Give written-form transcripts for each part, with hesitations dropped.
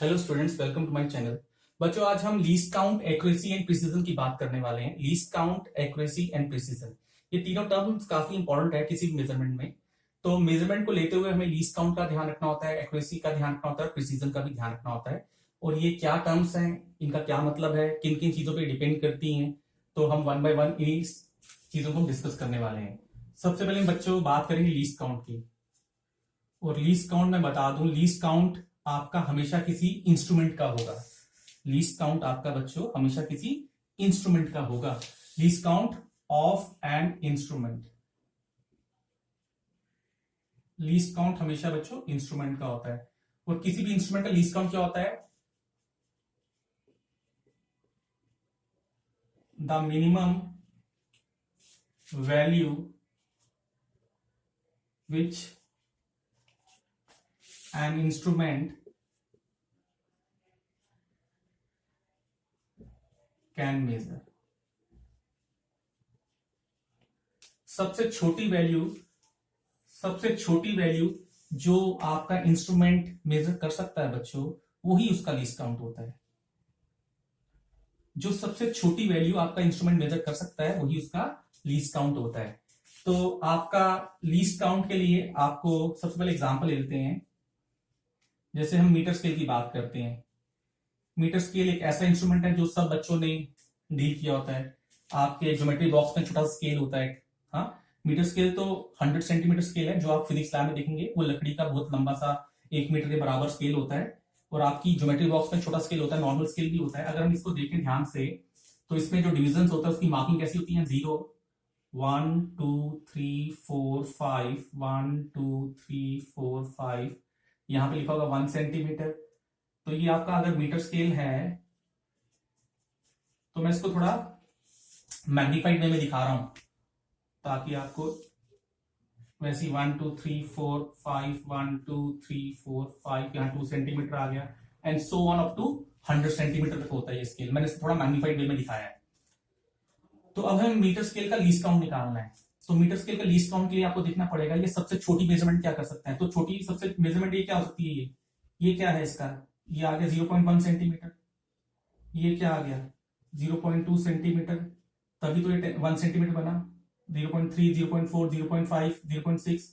Hello students, welcome to my channel. बच्चों, आज हम least count, accuracy and precision की बात करने वाले हैं। Least count, accuracy and precision, ये तीनों टर्म्स काफी इंपॉर्टेंट है किसी भी मेजरमेंट में। तो मेजरमेंट को लेते हुए हमें लीस्ट काउंट का ध्यान रखना होता है, एक्यूरेसी का ध्यान रखना होता है, प्रिसीजन का भी ध्यान रखना होता है। और ये क्या टर्म्स हैं, इनका क्या मतलब है, किन किन चीजों पर डिपेंड करती हैं, तो हम वन बाय वन इन चीजों को डिस्कस करने वाले हैं। सबसे पहले बच्चों बात करेंगे लीस्ट काउंट की। और लीस्ट काउंट मैं बता दूं, लीस्ट काउंट आपका हमेशा किसी इंस्ट्रूमेंट का होगा। लीस्ट काउंट आपका बच्चों हमेशा किसी इंस्ट्रूमेंट का होगा। Least count of an instrument. Least count हमेशा बच्चों इंस्ट्रूमेंट का होता है। और किसी भी इंस्ट्रूमेंट का लीस्ट काउंट क्या होता है? The minimum value which an instrument can measure. सबसे छोटी वैल्यू जो आपका इंस्ट्रूमेंट मेजर कर सकता है बच्चों, वही उसका लीस्ट काउंट होता है। जो सबसे छोटी वैल्यू आपका इंस्ट्रूमेंट मेजर कर सकता है वही उसका लीस्ट काउंट होता है। तो आपका लीस्ट काउंट के लिए आपको सबसे पहले एग्जांपल लेते हैं। जैसे हम मीटर स्केल की बात करते हैं। मीटर स्केल एक ऐसा इंस्ट्रूमेंट है जो सब बच्चों ने डील किया होता है। आपके ज्योमेट्री बॉक्स में छोटा सा स्केल होता है। हाँ, मीटर स्केल तो 100 सेंटीमीटर स्केल है जो आप फिजिक्स लैब में देखेंगे। वो लकड़ी का बहुत लंबा सा 1 मीटर के बराबर स्केल होता है। और आपकी ज्योमेट्री बॉक्स में छोटा स्केल होता है, नॉर्मल स्केल भी होता है। अगर हम इसको देखें ध्यान से तो इसमें जो डिविजन होता है उसकी मार्किंग कैसी होती है? 0, 1 2 3 4 5, 1 2 3 4 5। यहां पे लिखा होगा 1 सेंटीमीटर। तो ये आपका अगर मीटर स्केल है तो मैं इसको थोड़ा मैग्नीफाइड वे में दिखा रहा हूं ताकि आपको वैसे 1 2 3 4 5, 1 2 3 4 5, यहाँ 2 सेंटीमीटर आ गया and so on up to 100 centimetre तक होता है ये स्केल। मैंने इसको थोड़ा मैग्नीफाइड वे में दिखाया है। तो अब हमें मीटर स्केल का लीस्ट काउंट निकालना है। तो मीटर स्केल का लीस्ट काउंट के लिए आपको देखना पड़ेगा ये सबसे छोटी मेजरमेंट क्या कर सकता है। तो छोटी सबसे मेजरमेंट ये क्या हो सकती है? ये क्या है इसका? ये आ गया 0.1 सेंटीमीटर। ये क्या आ गया? 0.2 सेंटीमीटर। तभी तो ये 1 सेंटीमीटर बना। 0.3, 0.4, 0.5, 0.6,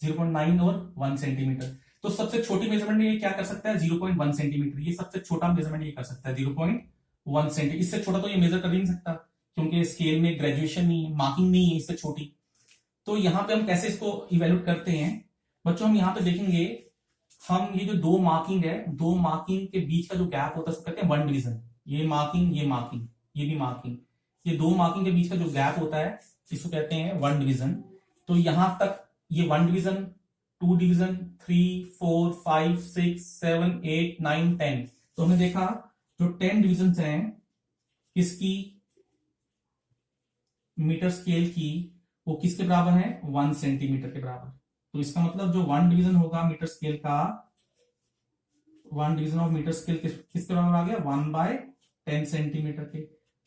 0.9 और 1 सेंटीमीटर। तो सबसे छोटी मेजरमेंट ये क्या कर सकता है? 0.1 सेंटीमीटर। ये सबसे छोटा मेजरमेंट ये कर सकता है 0.1 सेंटीमीटर। इससे छोटा तो ये मेजर कर ही नहीं सकता क्योंकि स्केल में ग्रेजुएशन नहीं है, मार्किंग नहीं है इससे छोटी। तो यहां पे हम कैसे इसको इवेल्यूएट करते हैं बच्चों? हम यहां पे देखेंगे, हम ये जो दो मार्किंग है, दो मार्किंग के बीच का जो गैप होता है उसको कहते हैं वन डिवीजन। ये मार्किंग, ये मार्किंग, ये भी मार्किंग, ये दो मार्किंग के बीच का जो गैप होता है इसको कहते हैं वन डिवीजन। तो यहां तक ये वन डिवीजन, टू डिवीजन, 3 4 5 6 7 8 9 10। तो हमने देखा जो 10 डिवीजन हैं किसकी? मीटर स्केल की, वो किसके बराबर है? 1 सेंटीमीटर के बराबर। तो इसका मतलब जो वन डिवीजन होगा मीटर स्केल का, one division of metre scale किसके बराबर आ गया? 1/10 सेंटीमीटर के।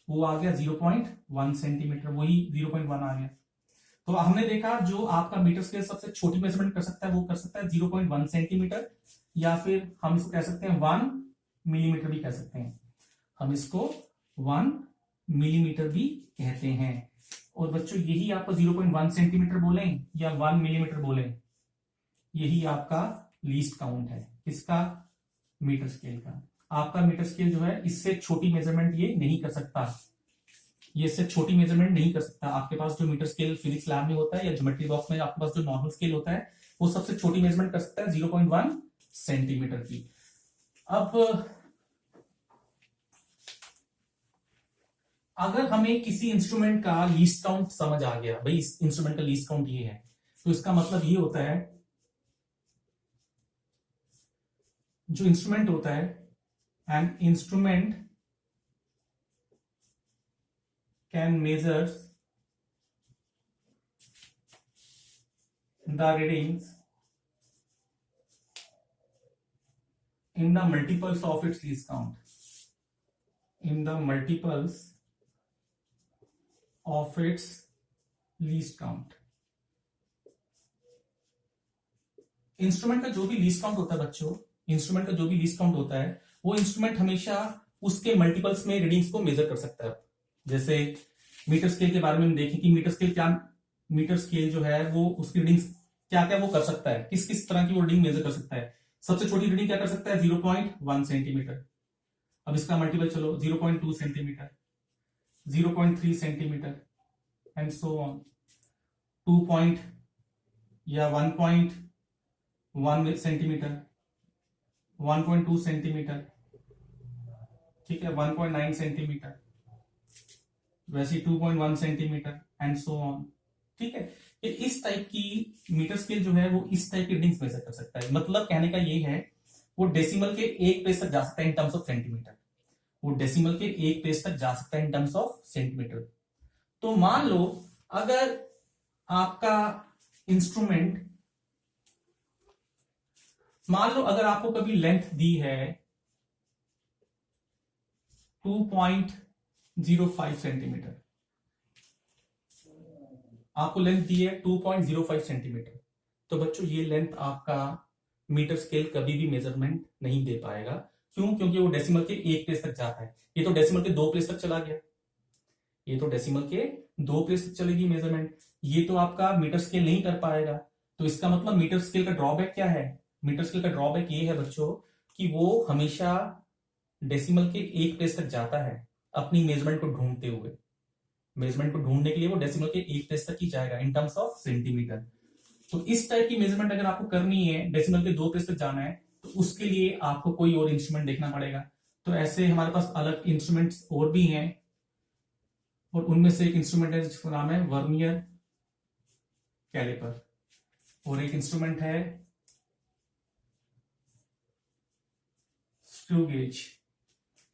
वो आ गया 0.1 सेंटीमीटर, वही 0.1 आ गया। तो हमने देखा जो आपका मीटर स्केल सबसे छोटी मेजरमेंट कर सकता है वो कर सकता है 0.1 सेंटीमीटर, या फिर हम इसको कह सकते हैं 1 मिलीमीटर भी कह सकते हैं। हम इसको 1 मिलीमीटर भी कहते हैं। और बच्चों यही आपका 0.1 सेंटीमीटर बोलें या 1 मिलीमीटर बोलें, यही आपका लीस्ट काउंट है। किसका? मीटर स्केल का। आपका मीटर स्केल जो है इससे छोटी मेजरमेंट ये नहीं कर सकता। ये इससे छोटी मेजरमेंट नहीं कर सकता। आपके पास जो मीटर स्केल फिजिक्स लैब में होता है या ज्योमेट्री बॉक्स में आपके पास जो नॉर्मल स्केल होता है वो सबसे छोटी मेजरमेंट कर सकता है 0.1 सेंटीमीटर की। अब अगर हमें किसी इंस्ट्रूमेंट का लीस्ट काउंट समझ आ गया, भाई इस इंस्ट्रूमेंट का लीस्ट काउंट ये है, तो इसका मतलब ये होता है जो इंस्ट्रूमेंट होता है, an instrument can measure the readings in the multiples of its least count, in the multiples of its least count। Instrument का जो भी लीस्ट काउंट होता है बच्चों, इंस्ट्रूमेंट का जो भी लीस्ट काउंट होता है वो इंस्ट्रूमेंट हमेशा उसके मल्टीपल्स में रीडिंग्स को मेजर कर सकता है। जैसे मीटर स्केल के बारे में हम देखें कि मीटर स्केल जो है वो उसकी रीडिंग्स क्या क्या वो कर सकता है, किस किस तरह की वो रीडिंग मेजर कर सकता है। सबसे छोटी रीडिंग क्या कर सकता है, 0.1 सेंटीमीटर। अब इसका मल्टीपल चलो 0.2 centimetre, 0.3 centimetre and so on, 2 या 1.1 सेंटीमीटर, 1.2 सेंटीमीटर, ठीक है, 1.9 सेंटीमीटर, वैसे 2.1 सेंटीमीटर एंड सो ऑन। ठीक है, ये इस टाइप की मीटर स्केल जो है वो इस टाइप की रीडिंग्स मेजर कर सकता है। मतलब कहने का ये है वो डेसिमल के एक प्लेस तक जा सकता है इन टर्म्स ऑफ सेंटीमीटर, वो डेसिमल के एक प्लेस तक जा सकता है इन टर्म्स ऑफ सेंटीमीटर। तो मान लो अगर आपका इंस्ट्रूमेंट, मान लो अगर आपको कभी लेंथ दी है 2.05 सेंटीमीटर, आपको लेंथ दी है 2.05 सेंटीमीटर, तो बच्चों ये लेंथ आपका मीटर स्केल कभी भी मेजरमेंट नहीं दे पाएगा। क्यों? क्योंकि वो डेसिमल के एक प्लेस तक जाता है, ये तो डेसिमल के दो प्लेस तक चला गया, ये तो डेसिमल के दो प्लेस तक चलेगी मेजरमेंट, ये तो आपका मीटर स्केल नहीं कर पाएगा। तो इसका मतलब मीटर स्केल का ड्रॉबैक क्या है, मीटर स्केल का ड्रॉबैक ये है बच्चों कि वो हमेशा डेसिमल के एक प्लेस तक जाता है अपनी मेजरमेंट को ढूंढते हुए। मेजरमेंट को ढूंढने के लिए वो डेसिमल के एक प्लेस तक ही जाएगा इन टर्म्स ऑफ सेंटीमीटर। तो इस टाइप की मेजरमेंट अगर आपको करनी है, डेसिमल के दो प्लेस तक जाना है, तो उसके लिए आपको कोई और इंस्ट्रूमेंट देखना पड़ेगा। तो ऐसे हमारे पास अलग इंस्ट्रूमेंट्स और भी हैं, और उनमें से एक इंस्ट्रूमेंट है जिसका नाम है वर्नियर कैलिपर, और एक इंस्ट्रूमेंट है स्क्रू गेज।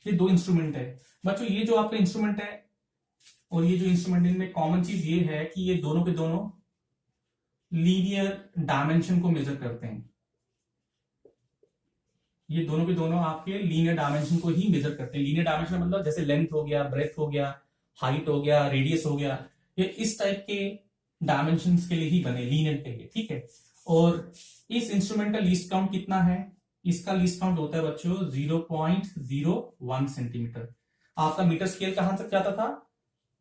ये दो इंस्ट्रूमेंट है बच्चों। ये जो आपका इंस्ट्रूमेंट है और ये जो इंस्ट्रूमेंट, इनमें कॉमन चीज ये है कि ये दोनों के दोनों लीनियर डायमेंशन को मेजर करते हैं। ये दोनों के दोनों आपके लीनियर डायमेंशन को ही मेजर करते हैं। लीनियर डायमेंशन मतलब जैसे लेंथ हो गया, ब्रेथ हो गया, हाइट हो गया, रेडियस हो गया, ये इस टाइप के डायमेंशंस के लिए ही बने, लीनियर के लिए। ठीक है, और इस इंस्ट्रूमेंट का लीस्ट काउंट कितना है, इसका लीस्ट काउंट होता है बच्चों 0.01 सेंटीमीटर। आपका मीटर स्केल कहां तक जाता था,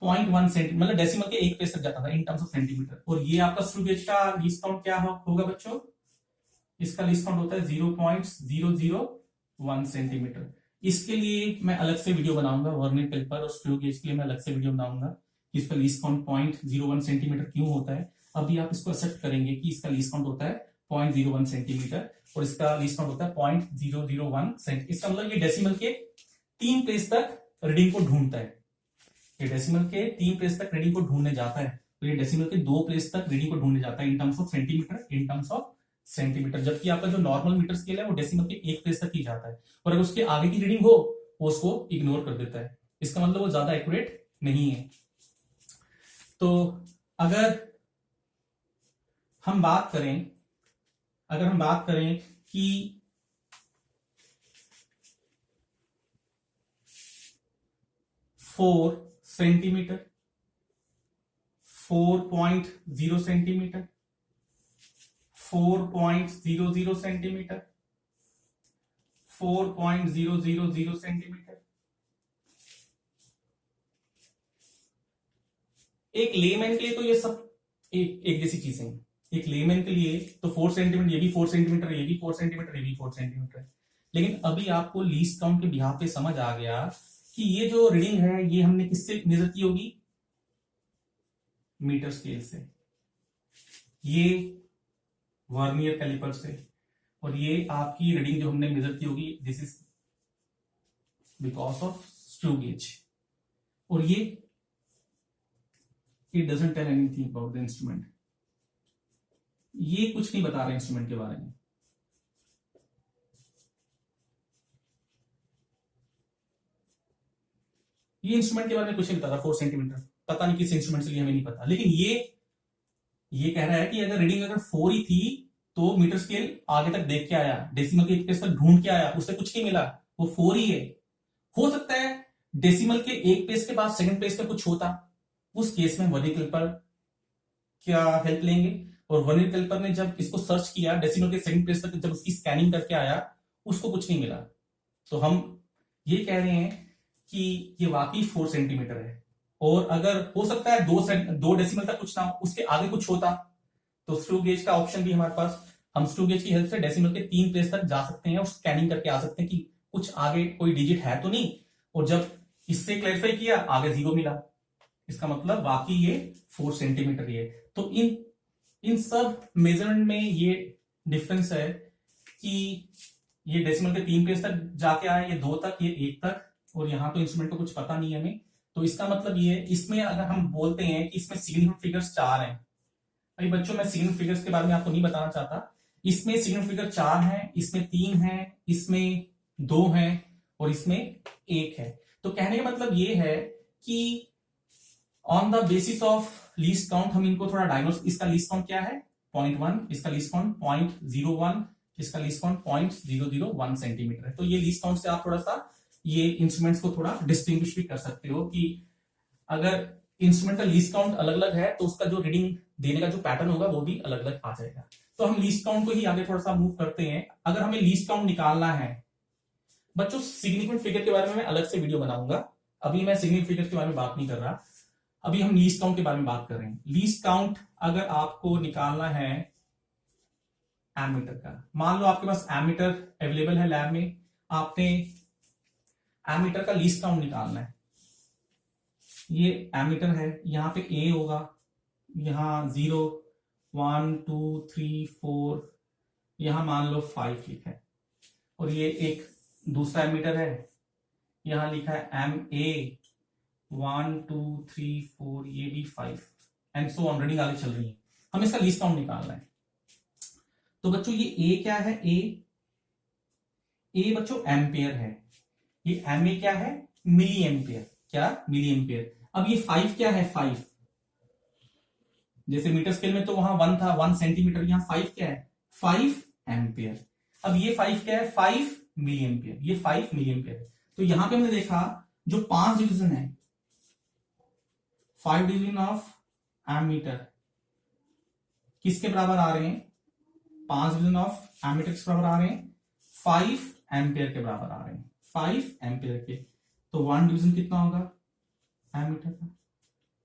0.1 सेंटीमीटर, मतलब डेसिमल के एक प्लेस तक जाता था इन टर्म्स ऑफ सेंटीमीटर। और ये आपका स्क्रू गेज का लीस्ट काउंट क्या होगा बच्चों, इसका लीस्ट काउंट होता है 0.001 सेंटीमीटर। इसके लिए मैं अलग से वीडियो बनाऊंगा, वर्नियर कैलिपर और स्क्रू गेज के लिए मैं अलग से वीडियो बनाऊंगा कि इसका लीस्ट काउंट 0.01 सेंटीमीटर क्यों होता है। अभी आप इसको एक्सेप्ट करेंगे कि इसका लीस्ट काउंट होता है 0.01 सेंटीमीटर और इसका लीस्ट काउंट होता है 0.001 सेंटीमीटर। इसका मतलब ये डेसिमल के 3 प्लेस तक रीडिंग को ढूंढता है, ये डेसिमल के 3 प्लेस तक रीडिंग को ढूंढने जाता है, तो ये डेसिमल के 2 प्लेस तक रीडिंग को ढूंढने जाता है in terms of centimetre, in terms of centimetre. जबकि आपका जो नॉर्मल मीटर स्केल है वो डेसिमल के एक प्लेस तक ही जाता है, और अगर उसके आगे की रीडिंग हो वो उसको इग्नोर कर देता है। इसका मतलब वो ज्यादा एक्यूरेट नहीं है। तो अगर हम बात करें कि four centimetre, 4.0 centimetre, 4.00 centimetre, 4.000 centimetre, एक लेमैन के लिए तो ये सब एक जैसी चीजें हैं। एक लेमैन के लिए तो 4 सेंटीमीटर, ये भी 4 सेंटीमीटर, ये भी 4 सेंटीमीटर, ये भी 4 सेंटीमीटर। लेकिन अभी आपको लीस्ट काउंट के बिहाफ पे समझ आ गया कि ये जो रीडिंग है ये हमने किससे मेजर की होगी, मीटर स्केल से, ये वर्नियर कैलिपर से, और ये आपकी रीडिंग जो हमने मेजर की होगी this is because of screw gauge. और ये it doesn't tell anything about the instrument, ये कुछ नहीं बता रहे इंस्ट्रूमेंट के बारे में। ये इंस्ट्रूमेंट के बारे में कुछ नहीं बता रहा, 4 सेंटीमीटर पता नहीं किस इंस्ट्रूमेंट से लिए, हमें नहीं पता। लेकिन ये कह रहा है कि अगर रीडिंग अगर 4 ही थी तो मीटर स्केल आगे तक देख के आया, डेसिमल के एक प्लेस तक ढूंढ के आया, उससे कुछ नहीं मिला, वो 4 ही है। हो सकता है डेसिमल के एक प्लेस के बाद सेकंड प्लेस पे कुछ होता, उस केस में वर्नियर कैलिपर क्या हेल्प लेंगे। और वर्नियर कैलिपर ने जब इसको सर्च किया डेसिमल के सेकंड प्लेस तक, जब उसकी स्कैनिंग करके आया, उसको कुछ नहीं मिला। तो हम ये कह रहे हैं कि ये वाकई 4 सेंटीमीटर है। और अगर हो सकता है 2 डेसिमल तक कुछ ना हो, उसके आगे कुछ होता, तो स्क्रू गेज का ऑप्शन भी हमारे पास, हम स्क्रू गेज की हेल्प से डेसिमल के 3 प्लेस तक जा सकते हैं और स्कैनिंग करके आ सकते हैं कि कुछ आगे कोई डिजिट है तो नहीं। और जब इससे क्लैरिफाई किया, आगे 0 मिला, इसका मतलब वाकई ये 4 सेंटीमीटर है। तो इन सब मेजरमेंट में ये डिफरेंस है कि ये डेसिमल के 3 प्लेस तक जाके आया, ये 2 तक, ये 1 तक, और यहां तो इंस्ट्रूमेंट को कुछ पता नहीं है हमें। तो इसका मतलब ये, इसमें अगर हम बोलते हैं कि इसमें सिग्निफिकेंट फिगर्स 4 हैं। अभी बच्चों मैं सिग्निफिकेंट फिगर्स के बारे में आपको नहीं बताना चाहता। इसमें सिग्निफिकेंट फिगर 4 है, इसमें 3 है, इसमें 2 है और इसमें 1 है। तो कहने का मतलब ये है कि on the basis of least count हम इनको थोड़ा डायग्नोस, इसका लीस्ट काउंट क्या है 0.1, इसका लीस्ट काउंट 0.01, इसका लीस्ट काउंट 0.001 सेंटीमीटर है। तो ये लीस्ट काउंट से आप थोड़ा सा ये इंस्ट्रूमेंट्स को थोड़ा डिस्टिंग्विश भी कर सकते हो कि अगर इंस्ट्रूमेंट का लीस्ट काउंट अलग अलग है तो उसका जो रीडिंग देने का जो पैटर्न होगा वो भी अलग अलग आ जाएगा। तो हम लीस्ट काउंट को ही आगे थोड़ा सा मूव करते हैं। अगर हमें लीस्ट काउंट निकालना है बच्चों, सिग्निफिकेंट फिगर के बारे में मैं अलग से वीडियो बनाऊंगा, अभी मैं सिग्निफिकेंट फिगर के बारे में बात नहीं कर रहा। अभी हम लीस्ट काउंट के बारे में बात कर रहे हैं। लीस्ट काउंट अगर आपको निकालना है एमीटर का, मान लो आपके पास एमीटर अवेलेबल है लैब में, आपने एमीटर का लीस्ट काउंट निकालना है। ये एमीटर है, यहां पे ए होगा, यहां 0 1 2 3 4, यहां मान लो 5 लिखा है। और ये एक दूसरा एमीटर है, यहां लिखा है एम ए 1 2 3 4, ये भी 5 एंड सो ऑन, रीडिंग आगे चल रही है। हम इसका लीस्ट काउंट निकालना है। तो बच्चों ये ए क्या है, ए बच्चों एम्पेयर है, ये एम ए क्या है मिली एम्पेयर, क्या मिली एम्पेयर। अब ये 5 क्या है 5, जैसे मीटर स्केल में तो वहां 1 था 1 सेंटीमीटर, यहां 5 क्या है 5 एम्पेयर। अब ये 5 क्या है 5 मिली एम्पेयर, ये 5 मिली एम्पेयर। तो यहां पे हमने देखा जो 5 डिवीजन है, 5 डिवीजन ऑफ एमीटर किसके बराबर आ रहे हैं, 5 डिवीजन ऑफ एमीटर किसके बराबर आ रहे हैं 5 एम्पेयर के बराबर आ रहे हैं, 5 एम्पेयर के। तो 1 डिवीजन कितना होगा एमीटर का,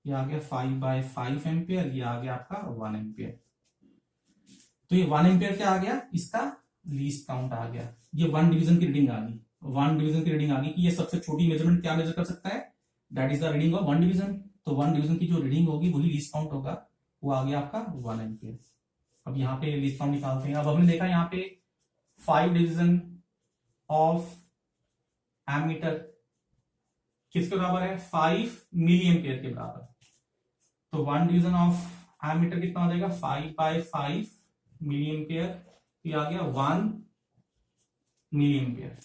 ये आ गया 5/5 एम्पेयर, ये आ गया आपका 1 एम्पेयर। तो ये 1 एम्पेयर क्या आ गया, इसका लीस्ट काउंट आ गया। ये 1 डिवीजन की रीडिंग आ गई, 1 डिवीजन की रीडिंग आ गई कि ये सबसे छोटी मेजरमेंट क्या मेजर कर सकता है, that is the reading of 1 division. तो 1 डिवीजन की जो रीडिंग होगी वही लीस्ट काउंट होगा, वो आ गया आपका 1 एम्पेयर। अब यहाँ पे लीस्ट काउंट निकालते हैं। अब हमने देखा यहाँ पे 5 डिवीजन ऑफ एमीटर किसके बराबर है 5 मिली एम्पेयर के बराबर। तो 1 डिवीजन ऑफ एमीटर कितना हो जाएगा 5/5 मिली एम्पेयर, ये आ गया 1 मिली एम्पेयर।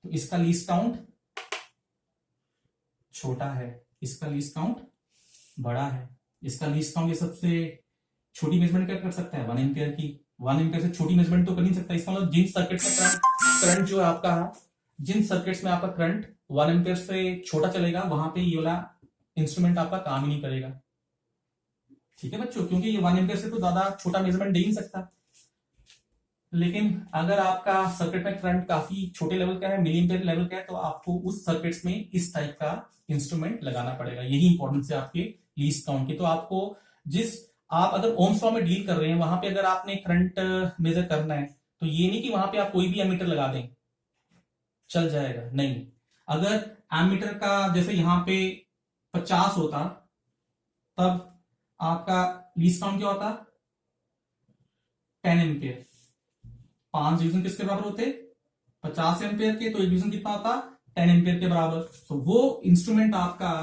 तो इसका लीस्ट काउंट छोटा है, इसका लीस्ट काउंट बड़ा है। इसका लीस्ट काउंट ये सबसे छोटी मेजरमेंट क्या कर सकता है 1 एम्पेयर की, 1 एम्पेयर से छोटी मेजरमेंट तो कर नहीं सकता। इसका मतलब जिन सर्किट्स में करंट जो है आपका, जिन सर्किट्स में आपका करंट 1 एम्पेयर से छोटा चलेगा वहां पे ये वाला इंस्ट्रूमेंट आपका काम ही नहीं करेगा। ठीक है बच्चों, क्योंकि ये 1 एम्पेयर से तो ज्यादा छोटा मेजरमेंट दे ही नहीं सकता। लेकिन अगर आपका सर्किट में करंट काफी छोटे लेवल का है, मिली एम्पेयर लेवल का है, तो आपको उस सर्किट्स में इस टाइप का इंस्ट्रूमेंट लगाना पड़ेगा। यही इंपॉर्टेंस है आपके लीस्ट काउंट की। तो आपको आप अगर ओम्स लॉ में डील कर रहे हैं, वहां पे अगर आपने करंट मेजर करना है तो ये नहीं कि वहां पे आप कोई भी एमीटर लगा दें चल जाएगा, नहीं। अगर एमीटर का जैसे यहां पे 50 होता तब आपका लीस्ट काउंट क्या होता 10 एम्पेयर। 5 डिवीजन किसके बराबर होते 50 एम्पेयर के, तो एक डिवीजन कितना होता 10 एम्पेयर के बराबर। तो वो इंस्ट्रूमेंट आपका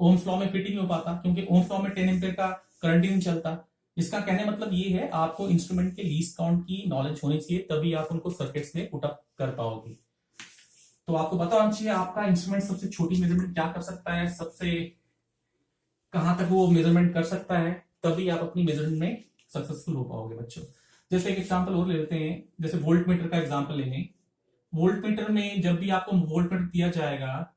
ओम्स लॉ में फिट ही नहीं हो पाता, क्योंकि ओम्स लॉ में 10 एम्पेयर का करंट ही नहीं चलता। इसका कहने मतलब ये है आपको इंस्ट्रूमेंट के लीस्ट काउंट की नॉलेज होनी चाहिए, तभी आप उनको सर्किट्स में पुट अप कर पाओगे। तो आपको पता होना चाहिए आपका इंस्ट्रूमेंट सबसे छोटी मेजरमेंट क्या कर सकता है, सबसे कहां तक वो मेजरमेंट कर सकता है, तभी आप अपनी मेजरमेंट में सक्सेसफुल हो पाओगे बच्चों। जैसे एक एग्जांपल और ले लेते हैं, जैसे वोल्ट मीटर का एग्जांपल लेंगे। वोल्ट मीटर में जब भी आपको वोल्ट मीटर दिया जाएगा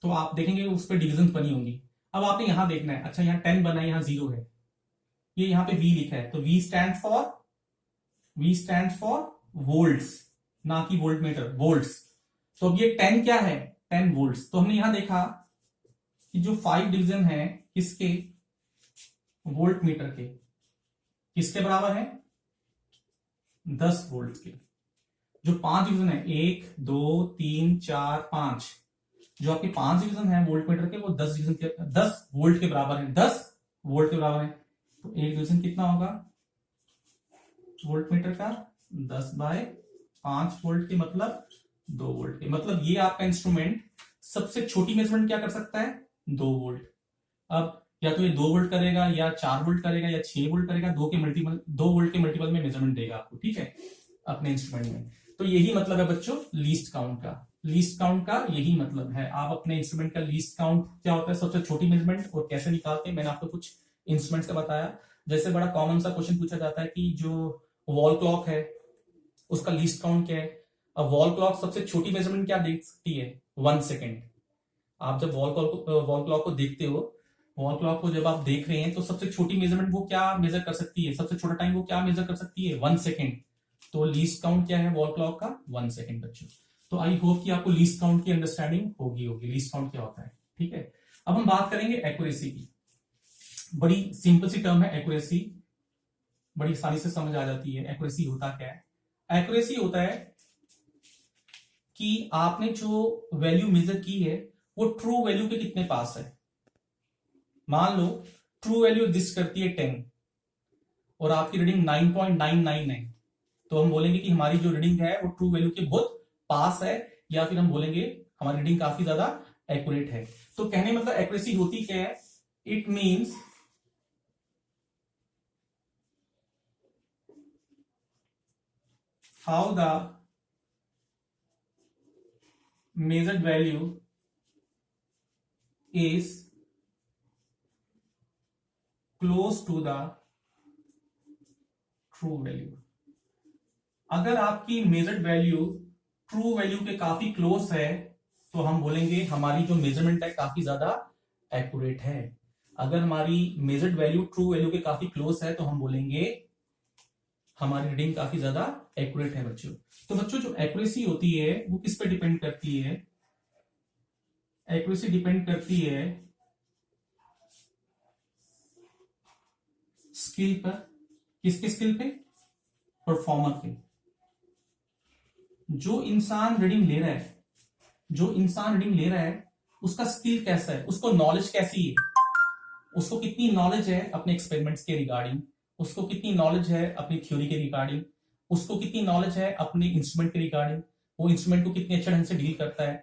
तो आप देखेंगे उस पर डिविजन बनी होंगी। अब आपने यहां देखना है, अच्छा यहाँ 10 बना है, यहाँ 0 है, यहाँ पे V लिखा है, तो V स्टैंड फॉर वोल्ट्स। ना कि वोल्ट मीटर, वोल्ट्स। तो अब ये 10 क्या है, 10 वोल्ट्स। तो हमने यहां देखा कि जो 5 डिवीजन है किसके, वोल्ट मीटर के, किसके बराबर है, 10 वोल्ट के। जो 5 डिवीजन है, 1 2 3 4 5, जो आपके 5 डिवीजन है वोल्ट मीटर के, वो 10 डिवीजन के 10 वोल्ट के बराबर है, 10 वोल्ट के बराबर है। तो एक डिवीजन कितना होगा वोल्ट मीटर का, 10/5 वोल्ट के, मतलब 2 वोल्ट के। मतलब ये आपका इंस्ट्रूमेंट सबसे छोटी मेजरमेंट क्या कर सकता है, 2 वोल्ट। अब या तो ये 2 वोल्ट करेगा, या 4 वोल्ट करेगा, या 6 वोल्ट करेगा, 2 वोल्ट के मल्टीपल में मेजरमेंट देगा आपको, ठीक है, अपने इंस्ट्रूमेंट में। तो यही मतलब है बच्चों लीस्ट काउंट का। लीस्ट काउंट का यही मतलब है, आप अपने इंस्ट्रूमेंट का लीस्ट काउंट क्या होता है, सबसे छोटी मेजरमेंट, और कैसे निकालते हैं मैंने आपको कुछ इंस्ट्रूमेंट्स का बताया। जैसे बड़ा कॉमन सा क्वेश्चन पूछा जाता है कि जो वॉल क्लॉक है उसका लीस्ट काउंट क्या है। अब वॉल क्लॉक सबसे छोटी मेजरमेंट क्या देख सकती है, 1 सेकेंड। आप जब वॉल क्लॉक को देखते हो, वॉल क्लॉक को जब आप देख रहे हैं, तो सबसे छोटी मेजरमेंट वो क्या मेजर कर सकती है, सबसे छोटा टाइम वो क्या मेजर कर सकती है, 1 सेकेंड। तो लीस्ट काउंट क्या है वॉल क्लॉक का, 1 सेकेंड बच्चों। तो आई होप कि आपको लीस्ट काउंट की अंडरस्टैंडिंग होगी लीस्ट काउंट क्या होता है, ठीक है। अब हम बात करेंगे एक्यूरेसी की। बड़ी सिंपल सी टर्म है एक्यूरेसी, बड़ी आसानी से समझ आ जाती है। एक्यूरेसी होता क्या है, एक्यूरेसी होता है कि आपने जो वैल्यू मेजर की है वो ट्रू वैल्यू के कितने पास है। मान लो ट्रू वैल्यू एग्जिस्ट करती है 10 और आपकी रीडिंग 9.99 है, तो हम बोलेंगे कि हमारी जो रीडिंग है वो ट्रू वैल्यू के बहुत पास है, या फिर हम बोलेंगे हमारी रीडिंग काफी ज्यादा एक्यूरेट है। तो कहने मतलब एक्यूरेसी होती क्या है, it means how the measured value is close to the true value। अगर आपकी मेजर्ड वैल्यू ट्रू वैल्यू के काफी क्लोज है, तो हम बोलेंगे हमारी जो मेजरमेंट है काफी ज्यादा एक्यूरेट है। अगर हमारी मेजर्ड वैल्यू ट्रू वैल्यू के काफी क्लोज है, तो हम बोलेंगे हमारी रीडिंग काफी ज्यादा एक्यूरेट है बच्चों। तो बच्चों जो एक्यूरेसी होती है वो किस पे डिपेंड करती है, एक्यूरेसी डिपेंड करती है स्किल पर। किसके स्किल पे, परफॉर्मर पे। जो इंसान रीडिंग ले रहा है, जो इंसान रीडिंग ले रहा है उसका स्किल कैसा है, उसको नॉलेज कैसी है, उसको कितनी नॉलेज है अपने एक्सपेरिमेंट्स के रिगार्डिंग, उसको कितनी नॉलेज है अपनी थ्योरी के रिगार्डिंग, उसको कितनी नॉलेज है अपने इंस्ट्रूमेंट के रिगार्डिंग, वो इंस्ट्रूमेंट को कितने अच्छे ढंग से डील करता है।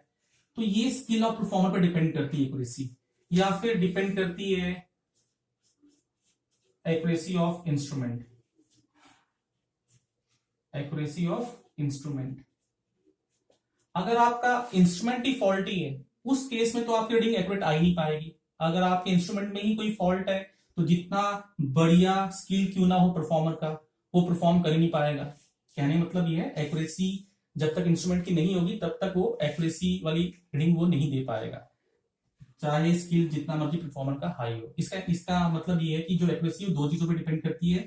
तो ये स्किल ऑफ परफॉर्मर पर डिपेंड करती है एक्यूरेसी, या फिर डिपेंड करती है accuracy of instrument, accuracy of instrument. अगर आपका इंस्ट्रूमेंट ही फॉल्टी है, उस केस में तो आपकी रीडिंग एक्यूरेट आ ही नहीं पाएगी। अगर आपके इंस्ट्रूमेंट में ही कोई फॉल्ट है, तो जितना बढ़िया स्किल क्यों ना हो परफॉर्मर का, वो परफॉर्म कर ही नहीं पाएगा। कहने मतलब ये है एक्यूरेसी जब तक इंस्ट्रूमेंट की नहीं होगी तब तक वो एक्यूरेसी वाली रीडिंग वो नहीं दे पाएगा, चाहे स्किल जितना मर्जी परफॉर्मर का हाई हो। इसका मतलब ये है कि जो एक्यूरेसी है दो चीजों पे डिपेंड करती है,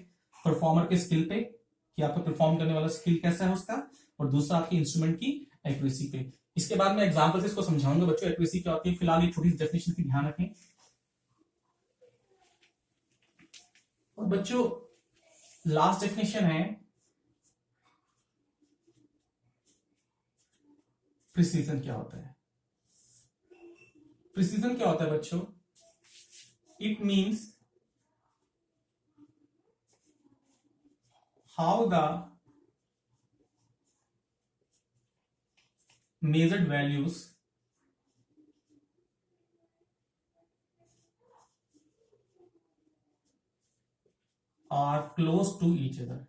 परफॉर्मर के स्किल पे कि आपका परफॉर्म करने वाला स्किल कैसा है उसका, और दूसरा आपके इंस्ट्रूमेंट की एक्यूरेसी पे। इसके बाद मैं एग्जांपल से इसको समझाऊंगा बच्चों एक्यूरेसी क्या होती है। फिलहाल एक छोटी सी डेफिनेशन की ध्यान रखें। और बच्चों लास्ट डेफिनेशन है प्रिसीजन क्या होता है। प्रिसीजन क्या होता है बच्चों, it means how the measured values are close to each other।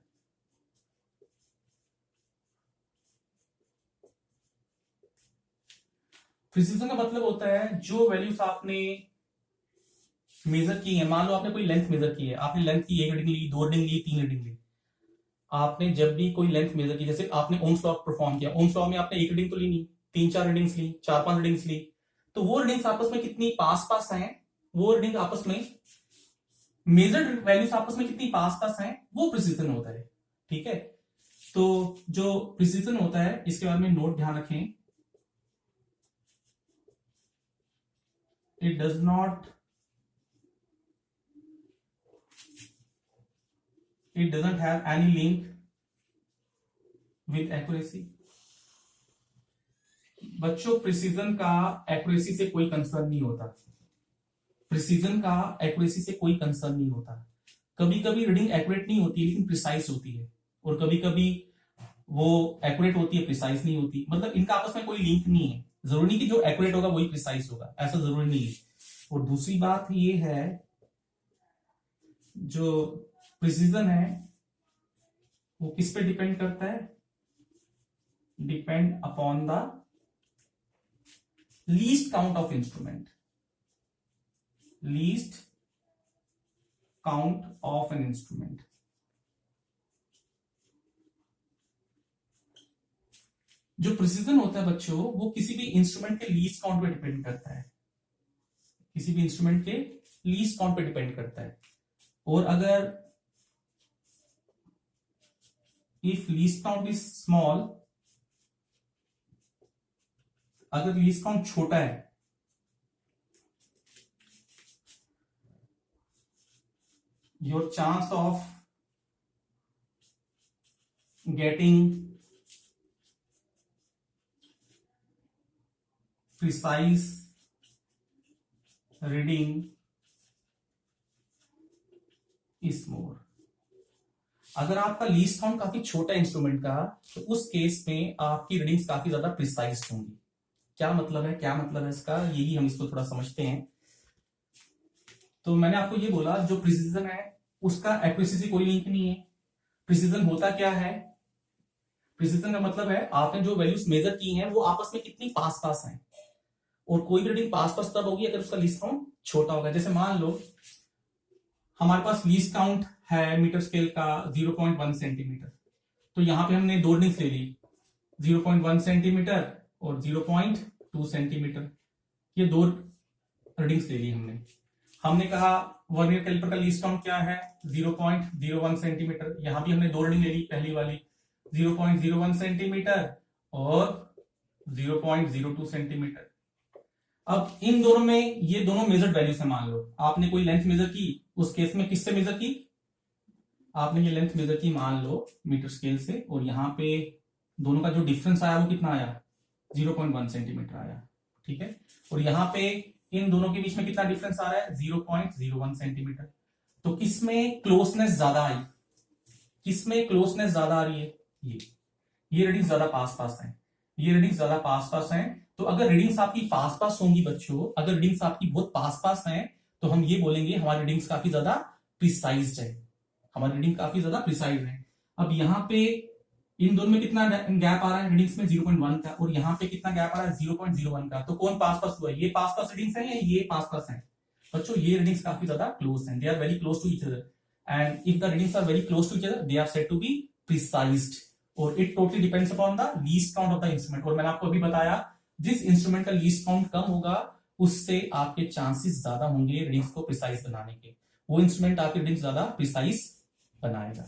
Precision का मतलब होता है जो वैल्यूज आपने मेजर की है, मान लो आपने कोई लेंथ मेजर की है, आपने लेंथ की 1 रीडिंग ली, 2 रीडिंग ली, 3 रीडिंग ली। आपने जब भी कोई लेंथ मेजर की, जैसे आपने ओम्स लॉ परफॉर्म किया, ओम्स लॉ में आपने 1 रीडिंग तो ली नहीं, 3-4 रीडिंग्स ली, 4-5 रीडिंग्स ली, तो वो रीडिंग्स आपस में कितनी पास पास हैं, वो रीडिंग आपस में मेजर्ड वैल्यूज आपस में कितनी पास पास हैं, वो प्रिसीजन होता है, ठीक है। तो जो प्रिसीजन होता है इसके बारे में नोट ध्यान रखें, it does not, it doesn't have any link with accuracy। बच्चों प्रिसीजन का एक्यूरेसी से कोई कंसर्न नहीं होता, प्रिसीजन का एक्यूरेसी से कोई कंसर्न नहीं होता। कभी कभी रीडिंग एक्यूरेट नहीं होती लेकिन प्रिसाइज होती है, और कभी कभी वो एक्यूरेट होती है प्रिसाइज नहीं होती, मतलब इनका आपस में कोई लिंक नहीं है। जरूरी नहीं कि जो एक्यूरेट होगा वही प्रिसाइज होगा, ऐसा जरूरी नहीं है। और दूसरी बात ये है, जो प्रिसीजन है वो किस पे डिपेंड करता है, depend upon the least count of instrument, least count of an instrument. जो प्रिसीजन होता है बच्चों वो किसी भी इंस्ट्रूमेंट के लीस्ट काउंट पे डिपेंड करता है, किसी भी इंस्ट्रूमेंट के लीस्ट काउंट पे डिपेंड करता है। और अगर if least count is small, अगर least count छोटा है your chance of getting precise reading is more। अगर आपका लीस्ट काउंट काफी छोटा इंस्ट्रूमेंट का, तो उस केस में आपकी रीडिंग्स काफी ज्यादा प्रिसाइज होंगी। क्या मतलब है, क्या मतलब है इसका, यही हम इसको थोड़ा समझते हैं। तो मैंने आपको ये बोला जो प्रिसीजन है उसका एक्यूरेसी से कोई लिंक नहीं है। प्रिसीजन होता क्या है, प्रिसीजन का मतलब है आपने जो वैल्यूज मेजर की हैं वो आपस में कितनी पास पास हैं, और कोई भी रीडिंग पास पास तब होगी अगर उसका लीस्ट काउंट छोटा होगा। जैसे मान लो हमारे पास लीस्ट काउंट है मीटर स्केल का 0.1 सेंटीमीटर, तो यहां पे हमने दो रीडिंग्स ले ली, 0.1 सेंटीमीटर और 0.2 सेंटीमीटर, ये दो रीडिंग्स ले ली हमने। हमने कहा वर्नियर कैलिपर का लीस्ट काउंट क्या है, 0.01 सेंटीमीटर, यहां भी हमने दो रीडिंग ले ली, पहली वाली 0.01 सेंटीमीटर और 0.02 सेंटीमीटर। अब इन दोनों में ये दोनों मेजर्ड वैल्यूज है। मान लो आपने कोई लेंथ मेजर की, उस केस में किससे मेजर की, आपने ये लेंथ मेजर की मान लो मीटर स्केल से, और यहाँ पे दोनों का जो डिफरेंस आया वो कितना आया, 0.1 सेंटीमीटर आया, ठीक है। और यहाँ पे इन दोनों के बीच में कितना डिफरेंस आ रहा है, 0.01 सेंटीमीटर। तो किसमें क्लोजनेस ज्यादा आई, किसमें क्लोजनेस ज्यादा आ रही है, ये रीडिंग ज्यादा पास पास है, ये रीडिंग ज्यादा पास पास है। तो अगर रीडिंग्स आपकी पास पास होंगी बच्चों, अगर रीडिंग्स आपकी बहुत पास पास हैं, तो हम ये बोलेंगे हमारी रीडिंग्स काफी ज्यादा प्रिसाइज्ड है, हमारी रीडिंग काफी ज्यादा प्रिसाइज है। अब यहाँ पे इन दोनों में कितना गैप आ रहा है रीडिंग्स में, 0.1 का, और यहाँ पे कितना गैप आ रहा है, 0.01 का। तो कौन पास पास हुआ है, ये पास पास रीडिंग्स है या ये पास पास है बच्चों, ये रीडिंग्स काफी ज्यादा क्लोज हैं, they are very close to each other, and if the readings are very close to each other they are said to be precised. और it totally depends upon the least count of the instrument. और मैंने आपको अभी बताया जिस instrument का least count कम होगा उससे आपके चांसेस ज्यादा होंगे रीडिंग्स को प्रिसाइज बनाने के, वो इंस्ट्रूमेंट आपकी रीडिंग ज्यादा प्रिसाइज बनाएगा।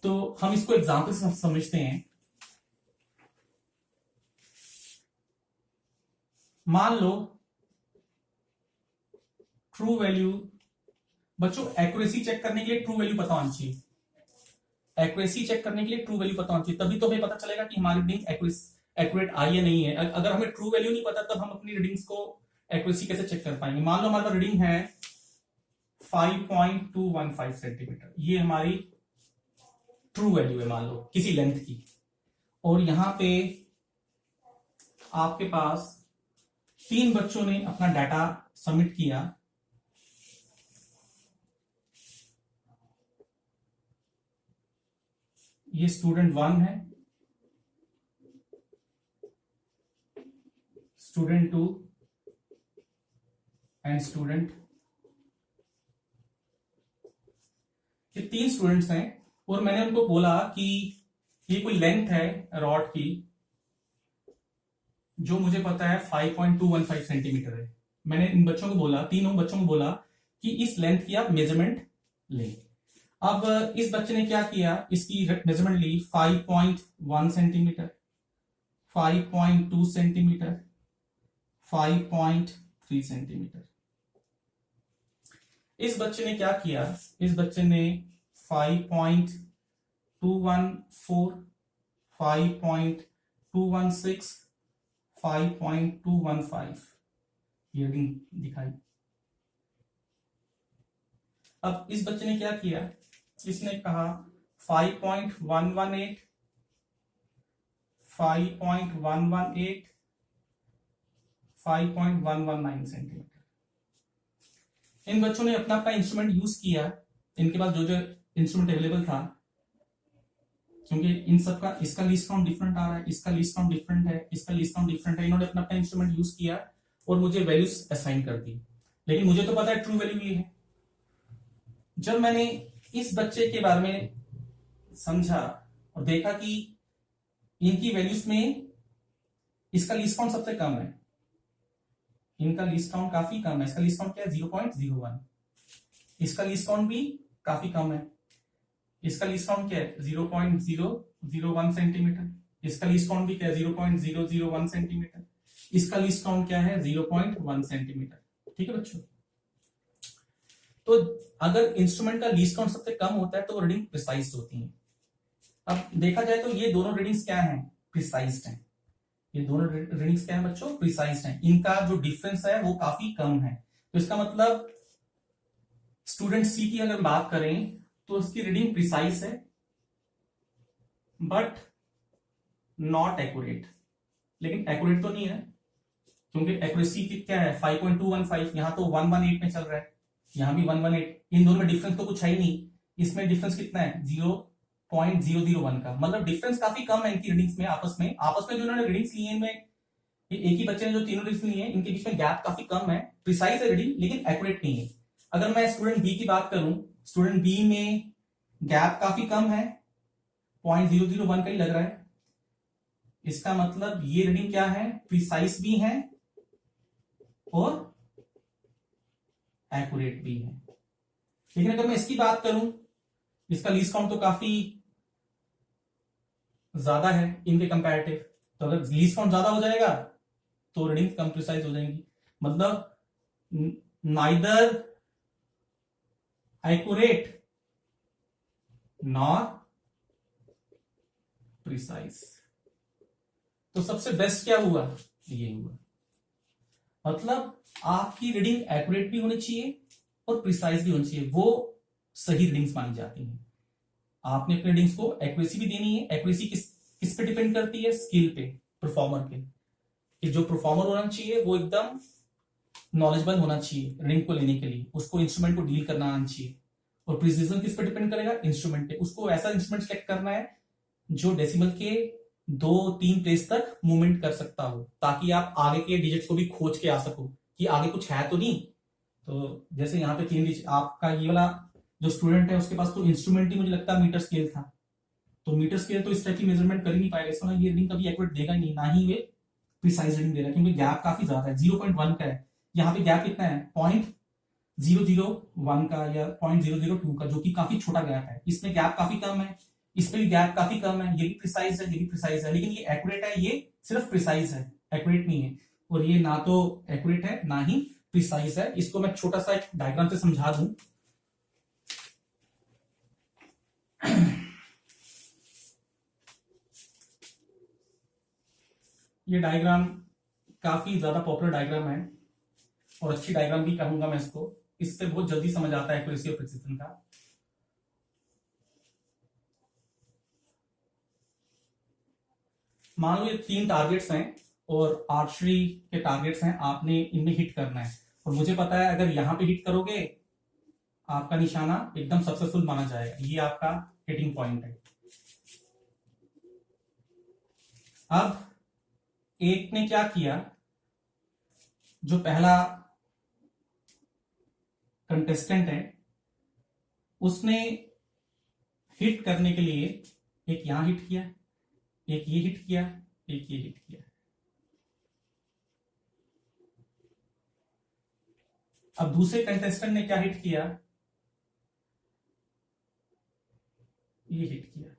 तो हम इसको एग्जांपल से समझते हैं। मान लो ट्रू वैल्यू, बच्चों एक्यूरेसी चेक करने के लिए ट्रू वैल्यू पता होनी चाहिए, एक्यूरेसी चेक करने के लिए ट्रू वैल्यू पता होनी चाहिए, तभी तो हमें पता चलेगा कि हमारी रीडिंग एक्यूरेट आई या नहीं है। अगर हमें ट्रू वैल्यू नहीं पता तब हम अपनी रीडिंग्स को एक्यूरेसी कैसे चेक कर पाएंगे। मान लो हमारे पास रीडिंग है 5.215 सेंटीमीटर, ये हमारी ट्रू वैल्यू है मान लो किसी लेंथ की, और यहां पे आपके पास 3 बच्चों ने अपना डाटा सबमिट किया, ये स्टूडेंट 1 है, स्टूडेंट 2 एंड स्टूडेंट, ये 3 स्टूडेंट्स हैं। और मैंने उनको बोला कि ये कोई लेंथ है रॉड की जो मुझे पता है 5.215 सेंटीमीटर है। मैंने इन बच्चों को बोला, तीनों बच्चों को बोला कि इस लेंथ की आप मेजरमेंट लें। अब इस बच्चे ने क्या किया, इसकी मेजरमेंट ली 5.1 सेंटीमीटर, 5.2 सेंटीमीटर, 5.3 सेंटीमीटर। इस बच्चे ने क्या किया, इस बच्चे ने 5.214, 5.216, 5.215 ये रीडिंग दिखाई। अब इस बच्चे ने क्या किया, इसने कहा 5.118, 5.118, 5.119 सेंटीमीटर। इन बच्चों ने अपना अपना इंस्ट्रूमेंट यूज किया, इनके पास जो जो इंस्ट्रूमेंट अवेलेबल था, क्योंकि इन सबका इसका लीस्ट काउंट डिफरेंट आ रहा है, इसका लीस्ट काउंट डिफरेंट है, इसका लीस्ट काउंट डिफरेंट है। इन्होंने अपना अपना इंस्ट्रूमेंट यूज किया और मुझे वैल्यूज असाइन कर दी, लेकिन मुझे तो पता है ट्रू वैल्यू ये है। जब मैंने इस बच्चे के बारे में समझा और देखा कि इनकी वैल्यूज में इसका लीस्ट काउंट सबसे कम है, इनका लीस्ट काउंट काफी कम है, इसका लीस्ट काउंट क्या है 0.01, इसका लीस्ट काउंट भी काफी कम है, इसका लीस्ट काउंट क्या है 0.001 सेंटीमीटर, इसका लीस्ट काउंट भी क्या है 0.001 सेंटीमीटर, इसका लीस्ट काउंट क्या है 0.1 सेंटीमीटर। ठीक है बच्चों, तो अगर इंस्ट्रूमेंट का लीस्ट काउंट सबसे कम होता है तो वो रीडिंग प्रिसाइज होती है। अब देखा जाए तो ये दोनों रीडिंग्स क्या हैं, प्रिसाइज्ड हैं। ये दोनों रीडिंग्स क्या है बच्चों, प्रिसाइज्ड हैं। इनका जो डिफरेंस है वो काफी कम है, तो इसका मतलब स्टूडेंट सी की अगर बात करें तो उसकी रीडिंग प्रिसाइज है बट नॉट एक्यूरेट। लेकिन एक्यूरेट तो नहीं है, क्योंकि एक्यूरेसी क्या है 5.215, यहां तो 118 में चल रहा है, यहां भी 118, इन दोनों में डिफरेंस तो कुछ है ही नहीं। इसमें डिफरेंस कितना है 0.001 का, मतलब डिफरेंस काफी कम है इनकी रीडिंग्स में। आपस में जो इन्होंने रीडिंग्स ली है इनमें, एक ही बच्चे ने जो तीनों रीडिंग्स ली है, इनके बीच में गैप काफी कम है। प्रिसाइज है रीडिंग लेकिन एक्यूरेट नहीं है। अगर मैं स्टूडेंट बी की बात करूं, स्टूडेंट बी में गैप काफी कम है, 0.001 का ही लग रहा है। इसका मतलब ये रीडिंग क्या है, प्रिसाइज भी है और एक्यूरेट भी है। लेकिन अगर मैं इसकी बात करूं, इसका लीस्ट काउंट तो काफी ज्यादा है इनके कंपैरेटिव, तो अगर लीस्ट काउंट ज्यादा हो जाएगा तो रीडिंग कम प्रिसाइज हो जाएंगी। मतलब नाइदर एक्यूरेट नॉर प्रिसाइज। तो सबसे बेस्ट क्या हुआ, ये हुआ। मतलब आपकी रीडिंग एक्यूरेट भी होनी चाहिए और प्रिसाइज भी होनी चाहिए, वो सही रीडिंग्स मानी जाती हैं। आपने अपने रीडिंग्स को एक्यूरेसी भी देनी है। एक्यूरेसी किस पे डिपेंड करती है, स्किल पे, परफॉर्मर पे, कि जो परफॉर्मर होना चाहिए वो एकदम नॉलेजेबल होना चाहिए रीडिंग को लेने के लिए, उसको इंस्ट्रूमेंट को डील करना आना चाहिए। और प्रिसिजन किस पे डिपेंड करेगा, इंस्ट्रूमेंट पे। उसको ऐसा इंस्ट्रूमेंट सेलेक्ट करना है जो डेसिमल के 2-3 प्लेस तक मूवमेंट कर सकता हो, ताकि आप आगे के डिजिट्स को भी खोज के आ सको कि आगे कुछ है तो नहीं। तो जैसे यहाँ पे 3 डिजिट, आपका ये वाला जो स्टूडेंट है उसके पास तो इंस्ट्रूमेंट ही मुझे लगता है मीटर स्केल था, तो मीटर स्केल तो इस टाइप की मेजरमेंट कर ही नहीं पाएगा, इसमें ये रीडिंग कभी एक्यूरेट देगा ही नहीं, ना ही वे प्रिसाइज रीडिंग दे रहा है, क्योंकि गैप काफी ज्यादा है, 0.1 का है। यहाँ पे गैप कितना है 0.001 का या 0.002 का, जो कि काफी छोटा गैप है। इसमें गैप काफी कम है, इसमें भी गैप काफी कम है। ये भी प्रिसाइज है, ये भी प्रिसाइज है, लेकिन ये एक्यूरेट है, ये सिर्फ प्रिसाइज है, एक्यूरेट नहीं है। और ये ना तो एक्यूरेट है ना ही प्रिसाइज है। इसको मैं छोटा सा एक डायग्राम से समझा दूं। ये डायग्राम काफी ज्यादा पॉपुलर डायग्राम है और अच्छी डायग्राम भी कहूंगा मैं इसको, इससे बहुत जल्दी समझ आता है एक्यूरेसी और प्रिसिजन का। मान लो ये 3 टारगेट्स हैं और आर्चरी के टारगेट्स हैं, आपने इनमें हिट करना है, और मुझे पता है अगर यहां पे हिट करोगे आपका निशाना एकदम सक्सेसफुल माना जाएगा, ये आपका हिटिंग पॉइंट है। अब एक ने क्या किया, जो पहला कंटेस्टेंट है उसने हिट करने के लिए एक यहां हिट किया, एक ये हिट किया, एक ये हिट किया। अब दूसरे कंटेस्टेंट ने क्या हिट किया, ये हिट किया,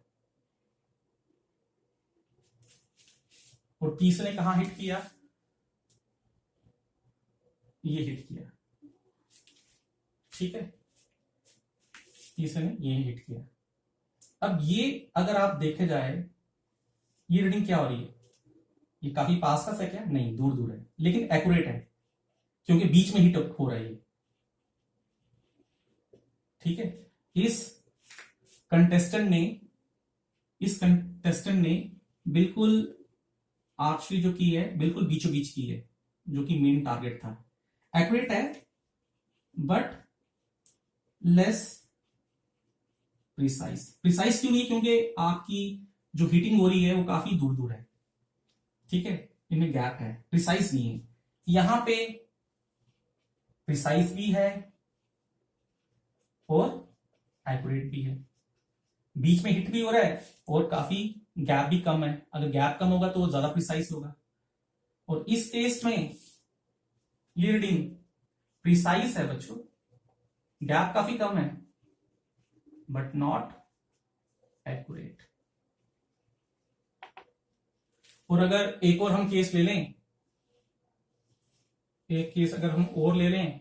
और तीसरे कहां हिट किया, ये हिट किया, ठीक है, तीसरे ने ये हिट किया। अब ये अगर आप देखे जाए, ये रीडिंग क्या हो रही है, ये काफी पास का है क्या, नहीं, दूर दूर है, लेकिन एक्यूरेट है क्योंकि बीच में हिट हो रहा है ये, ठीक है। इस कंटेस्टेंट ने बिल्कुल आर्चरी जो की है बिल्कुल बीचों बीच की है, जो कि मेन टारगेट था। एक्यूरेट है बट लेस प्रिसाइज क्यों नहीं, क्योंकि आपकी जो हिटिंग हो रही है वो काफी दूर दूर है, ठीक है, इनमें गैप है, प्रिसाइज नहीं है। यहां पे प्रिसाइज भी है और एक्यूरेट भी है, बीच में हिट भी हो रहा है और काफी गैप भी कम है। अगर गैप कम होगा तो वो ज्यादा प्रिसाइज होगा, और इस केस में ये रीडिंग प्रिसाइज है बच्चों, गैप काफी कम है बट नॉट एक्यूरेट। और अगर एक और हम केस ले लें, एक केस अगर हम और ले लें,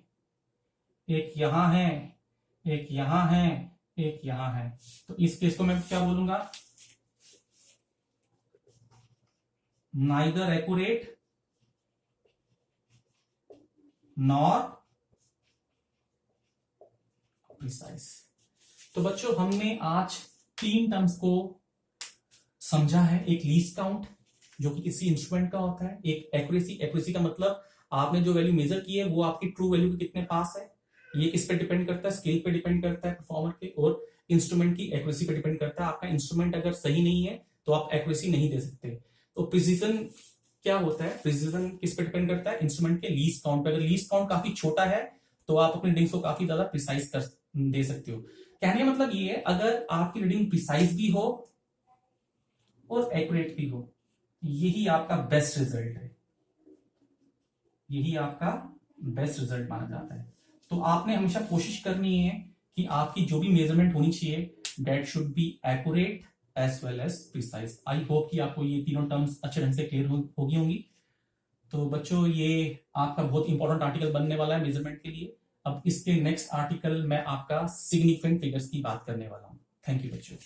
एक यहां है, एक यहां है, एक यहां है, तो इस केस को मैं क्या बोलूंगा, नाइदर एक्यूरेट नॉर प्रिसाइज। तो बच्चों हमने आज 3 टर्म्स को समझा है। एक लीस्ट काउंट जो कि किसी इंस्ट्रूमेंट का होता है, एक एक्यूरेसी का मतलब आपने जो वैल्यू मेजर की है वो आपकी ट्रू वैल्यू के कितने पास है। ये किस पे डिपेंड करता है, स्केल पे डिपेंड करता है परफॉर्मर के, और इंस्ट्रूमेंट की एक्यूरेसी पे डिपेंड करता है। आपका इंस्ट्रूमेंट अगर सही नहीं है तो आप एक्यूरेसी नहीं दे सकते। तो प्रिसीजन क्या होता है, प्रिसीजन किस पे डिपेंड करता है, इंस्ट्रूमेंट के लीस्ट काउंट पे। अगर लीस्ट काउंट काफी छोटा है तो आप अपने रीडिंग्स को काफी ज्यादा प्रिसाइज कर दे सकते हो। कहने का मतलब ये है, अगर आपकी रीडिंग प्रिसाइज भी हो और एक्यूरेट भी हो, यही आपका बेस्ट रिजल्ट है, यही आपका बेस्ट रिजल्ट माना जाता है। तो आपने हमेशा कोशिश करनी है कि आपकी जो भी मेजरमेंट होनी चाहिए that should be accurate as well as precise. I hope कि आपको ये तीनों टर्म्स अच्छे ढंग से क्लियर होगी होंगी। तो बच्चों ये आपका बहुत इंपॉर्टेंट आर्टिकल बनने वाला है मेजरमेंट के लिए। अब इसके नेक्स्ट आर्टिकल में आपका सिग्निफिकेंट फिगर्स की बात करने वाला हूं। थैंक यू बच्चों।